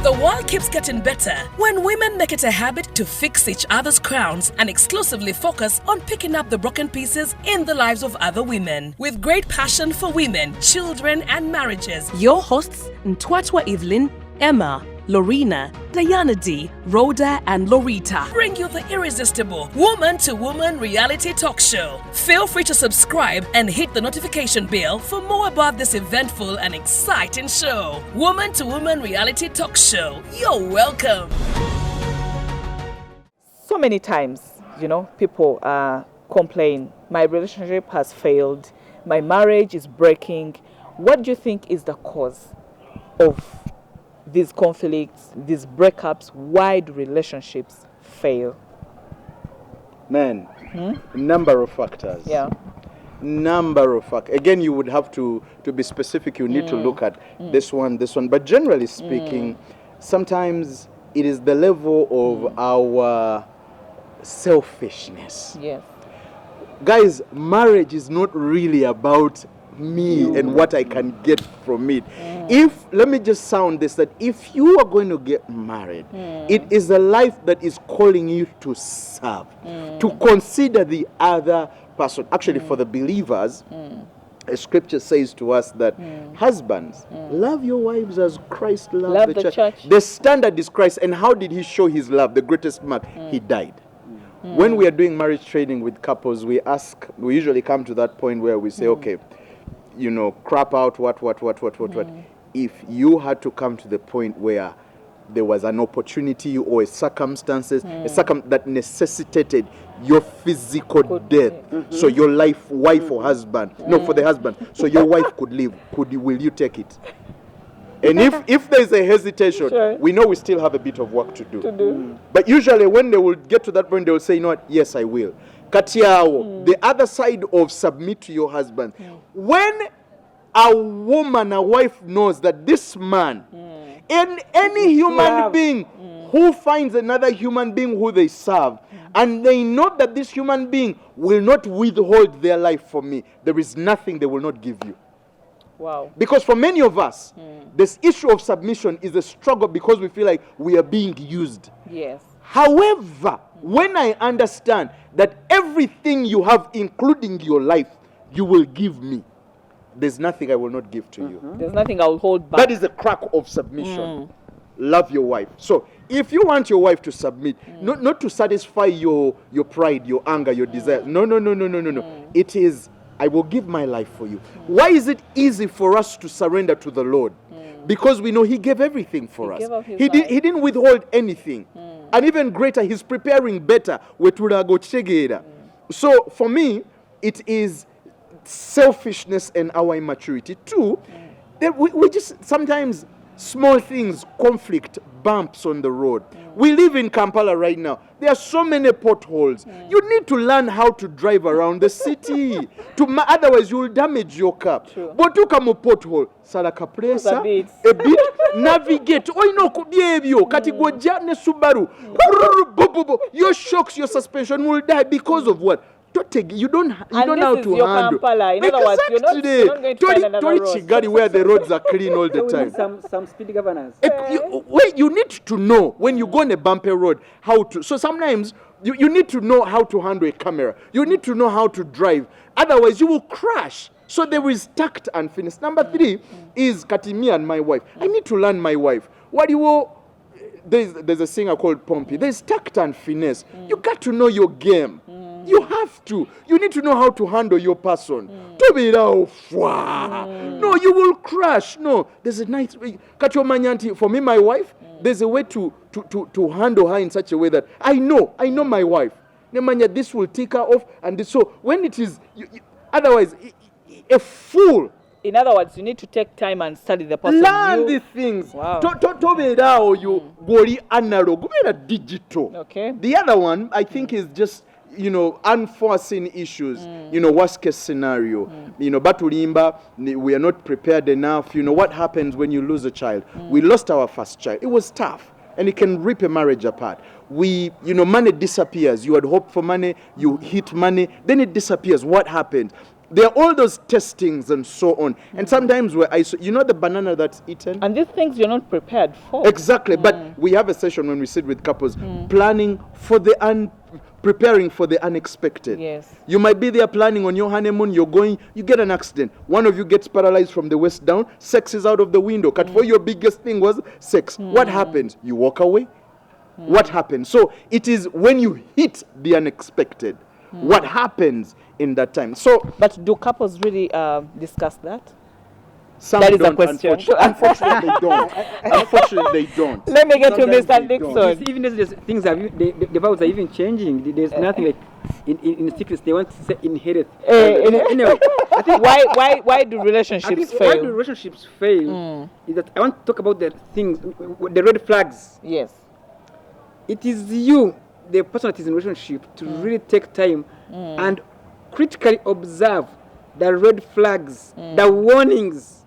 The world keeps getting better when women make it a habit to fix each other's crowns and exclusively focus on picking up the broken pieces in the lives of other women. With great passion for women, children, and marriages, your hosts Ntwatwa Evelyn, Emma, Lorena, Diana D, Rhoda, and Lorita bring you the irresistible Woman to Woman reality talk show. Feel free to subscribe and hit the notification bell for more about this eventful and exciting show. Woman to Woman reality talk show. You're welcome. So many times, people complain, my relationship has failed, my marriage is breaking. What do you think is the cause of these conflicts, these breakups? Why do relationships fail? Man, number of factors. Yeah. Number of factors. Again, you would have to be specific. You need to look at this one. But generally speaking, sometimes it is the level of our selfishness. Yes. Guys, marriage is not really about me and what I can get from it. Let me just sound this, that if you are going to get married, it is a life that is calling you to serve, to consider the other person. Actually, for the believers, a scripture says to us that husbands, love your wives as Christ loved the church. The standard is Christ. And how did he show his love? The greatest mark, he died. When we are doing marriage training with couples, we usually come to that point where we say, okay, crap out what. If you had to come to the point where there was an opportunity or a circumstances, that necessitated your physical death, so your wife or husband, for the husband, so your wife could live, will you take it? And if there's a hesitation, sure, we know we still have a bit of work to do. But usually when they will get to that point, they will say, yes, I will. Katiao, the other side of submit to your husband. When a wife knows that this man and any human being who finds another human being who they serve, and they know that this human being will not withhold their life for me, there is nothing they will not give you. Wow. Because for many of us, this issue of submission is a struggle because we feel like we are being used. Yes. However, when I understand that everything you have, including your life, you will give me, there's nothing I will not give to you. There's nothing I will hold back. That is the crack of submission. Love your wife. So if you want your wife to submit, not to satisfy your pride, your anger, your desire. No. It is, I will give my life for you. Why is it easy for us to surrender to the Lord? Because we know he gave everything for us. He didn't withhold anything. And even greater, he's preparing better. So for me, it is selfishness and our immaturity. Two, that we just sometimes small things, conflict, bumps on the road. We live in Kampala right now. There are so many potholes. You need to learn how to drive around the city. Otherwise, you will damage your car. But you come a pothole, salaka presa, a bit, navigate. Katigoja ne Subaru. Your shocks, your suspension will die because of what? You don't know how to handle. Kampala. In other words, you're not going to find another road. Chigari where the roads are clean all the time. Some speed governance. You need to know when you go on a bumpy road how to. So sometimes you need to know how to handle a camera. You need to know how to drive. Otherwise, you will crash. So there is tact and finesse. Number three is Katimi and my wife. I need to learn my wife. There's a singer called Pompey. There's tact and finesse. You got to know your game. You have to. You need to know how to handle your person. No, you will crash. No, there's a nice way. For me, my wife, there's a way to handle her in such a way that I know my wife. This will take her off. And so when it is, otherwise, a fool. In other words, you need to take time and study the person. Learn these things. Wow. You go analog, digital. Okay. The other one, I think, is just unforeseen issues, worst case scenario, Batulimba, we are not prepared enough. What happens when you lose a child? We lost our first child. It was tough, and it can rip a marriage apart. Money disappears. You had hoped for money, you hit money, then it disappears. What happened? there are all those testings and so on. And sometimes you know the banana that's eaten? And these things you're not prepared for. Exactly. But we have a session when we sit with couples, planning for preparing for the unexpected. Yes. You might be there planning on your honeymoon, you get an accident. One of you gets paralyzed from the waist down, sex is out of the window. Cut for your biggest thing was sex. What happens? You walk away. What happens? So it is when you hit the unexpected. What happens in that time? So, But do couples really discuss that? some That is a don't, question. Unfortunately, they don't. Unfortunately, they don't. Let me get to Sometimes Mr. they don't. Dixon. Even as things are, the vows are even changing. There's nothing like in secrets. They want to say inherit. Anyway, I think Why do I relationships think why do fail? relationships fail is that I want to talk about the things, the red flags. Yes. It is you, the person that is in a relationship, to really take time and critically observe the red flags, the warnings,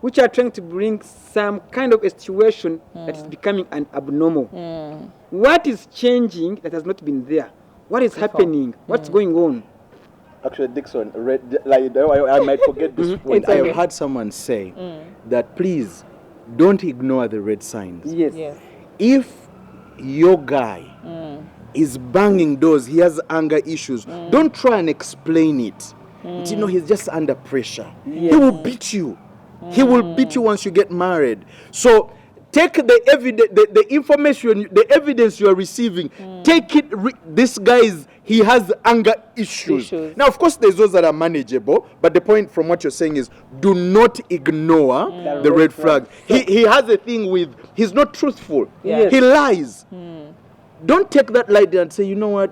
which are trying to bring some kind of a situation that is becoming an abnormal. What is changing that has not been there? What is happening? What's going on? Actually, Dixon, I might forget this point. It's I okay. have heard someone say that please don't ignore the red signs. Yes. Yes. If your guy is banging doors, he has anger issues, don't try and explain it. You know, he's just under pressure. He will beat you. He will beat you once you get married. So take the evidence, the information, the evidence you are receiving. Take it. This guy he has anger issues. Now, of course, there's those that are manageable. But the point from what you're saying is, do not ignore the red flag. He has a thing with he's not truthful. Yes. He lies. Don't take that lightly and say, you know what,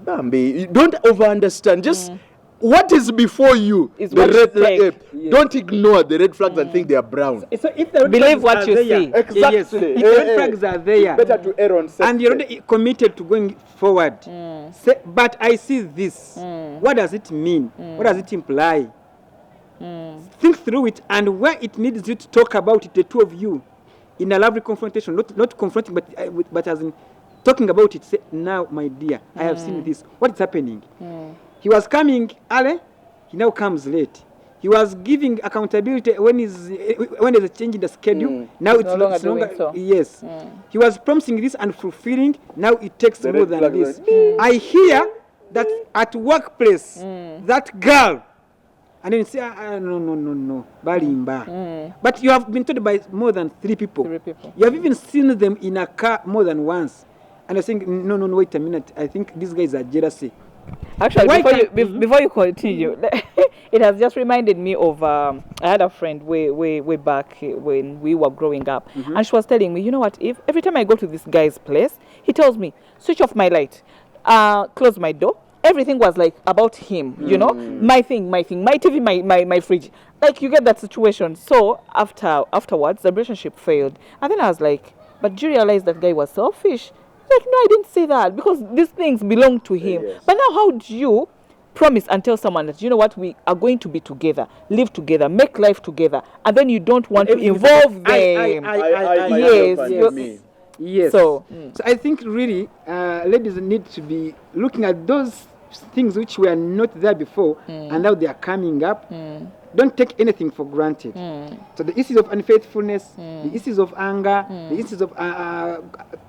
Bambi, don't over-understand. Just what is before you, Is the what red you flag. take. Don't ignore the red flags and think they are brown. So if the red Believe flags what are you there, see. Exactly. Yes. If the red flags are there, Better to err on safe and you're side. already committed to going forward. Say, but I see this. What does it mean? What does it imply? Think through it, and where it needs you to talk about it, the two of you, in a lovely confrontation, not confronting, but as in talking about it. Say, now, my dear, I have seen this. What is happening? He was coming early. He now comes late. He was giving accountability when there's a change in the schedule. Now it's no longer doing so. Yes. He was promising this and fulfilling. Now it takes The more red than flag this. line. I hear that at workplace, that girl, and then you say, no, Balimba. But you have been told by more than 3 people. 3 people. You have even seen them in a car more than once. And you're saying, no, wait a minute. I think these guys are jealousy. Actually, Why before you continue, it has just reminded me of I had a friend way back when we were growing up, and she was telling me, you know what? If every time I go to this guy's place, he tells me, switch off my light, close my door. Everything was like about him, you know, my thing, my TV, my fridge. Like you get that situation. So afterwards, the relationship failed, and then I was like, but do you realize that guy was selfish? Like, no, I didn't say that because these things belong to him. Yes. But now, how do you promise and tell someone that, you know what, we are going to be together, live together, make life together, and then you don't want to involve them? Yes, me. Yes. So, So I think really, ladies need to be looking at those things which were not there before, and now they are coming up. Don't take anything for granted. So the issues of unfaithfulness, the issues of anger, the issues of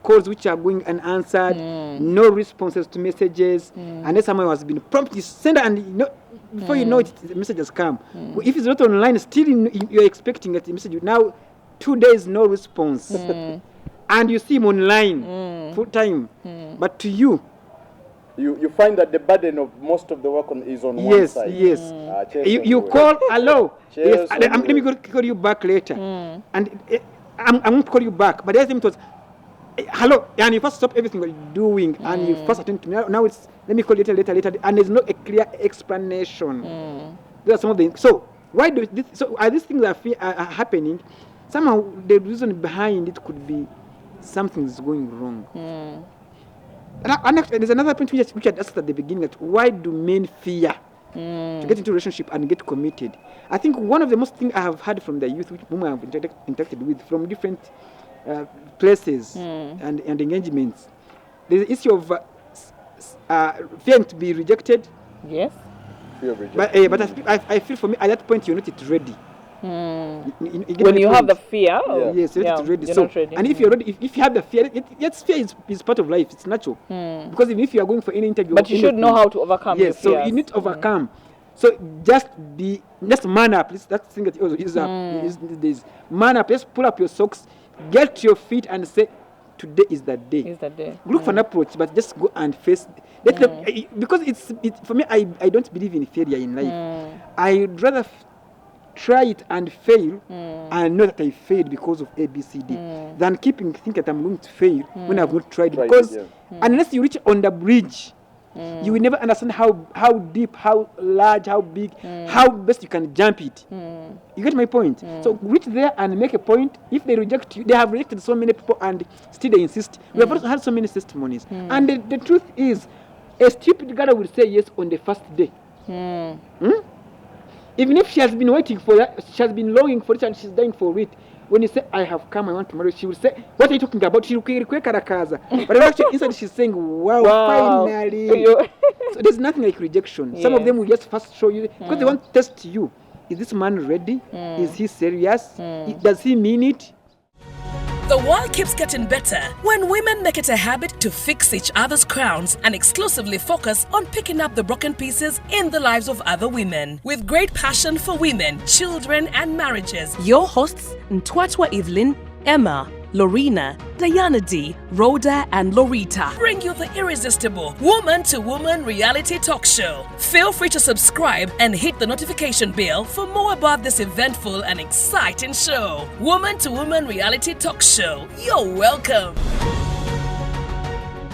calls which are going unanswered, no responses to messages, unless someone has been prompted, send her, and you know, before you know it, the message has come. If it's not online, still you're expecting that message. Now, 2 days, no response. And you see him online full time. But to you, You find that the burden of most of the work is on one yes, side. yes. Cheers You on the way. call, hello. Cheers Yes, on the let me way. call you back later. And I'm going to call you back. But the other time it was, hello. And you first stop everything you're doing. And you first attend to me. Now it's, let me call you later. And there's no a clear explanation. There are some of the, so why do this, so are these things are happening? Somehow the reason behind it could be something's going wrong. And actually, there's another point which I asked at the beginning, that why do men fear to get into a relationship and get committed? I think one of the most things I have heard from the youth whom I have interacted with from different places and engagements, there's the issue of fearing to be rejected, yes. Fear of rejection. But I feel for me, at that point, you're not ready. get When my you have the point? fear, Yeah. Yes, you're not ready. you're So, not ready. and if you're ready, if you have the fear, yes, fear is part of life. It's natural. Because even if you are going for any interview, But you or should know anything, how to overcome your yes, so fears. you need to overcome. So just man up. That's the thing that you also use up. Use these days. Man up. Just pull up your socks, get to your feet, and say, "Today is the day." Is that day? Look for an approach, but just go and face. Because for me, I don't believe in failure in life. I'd rather try it and fail and know that I failed because of A, B, C, D than thinking that I'm going to fail when I've not tried. Because unless you reach on the bridge, you will never understand how deep, how large, how big, how best you can jump it. You get my point? So reach there and make a point. If they reject you, they have rejected so many people and still they insist. We have also had so many testimonies. And the truth is, a stupid girl will say yes on the first day. Even if she has been waiting for that, she has been longing for it and she's dying for it. When you say, "I have come, I want to marry," she will say, "What are you talking about?" She will quick karakaza. But actually inside she's saying, wow. Finally. So there's nothing like rejection. Some of them will just first show you, because they want to test you. Is this man ready? Is he serious? Does he mean it? The world keeps getting better when women make it a habit to fix each other's crowns and exclusively focus on picking up the broken pieces in the lives of other women. With great passion for women, children, and marriages, your hosts Ntwatwa Evelyn, Emma, Lorena, Diana D, Rhoda, and Lorita bring you the irresistible Woman to Woman reality talk show. Feel free to subscribe and hit the notification bell for more about this eventful and exciting show. Woman to Woman reality talk show. You're welcome.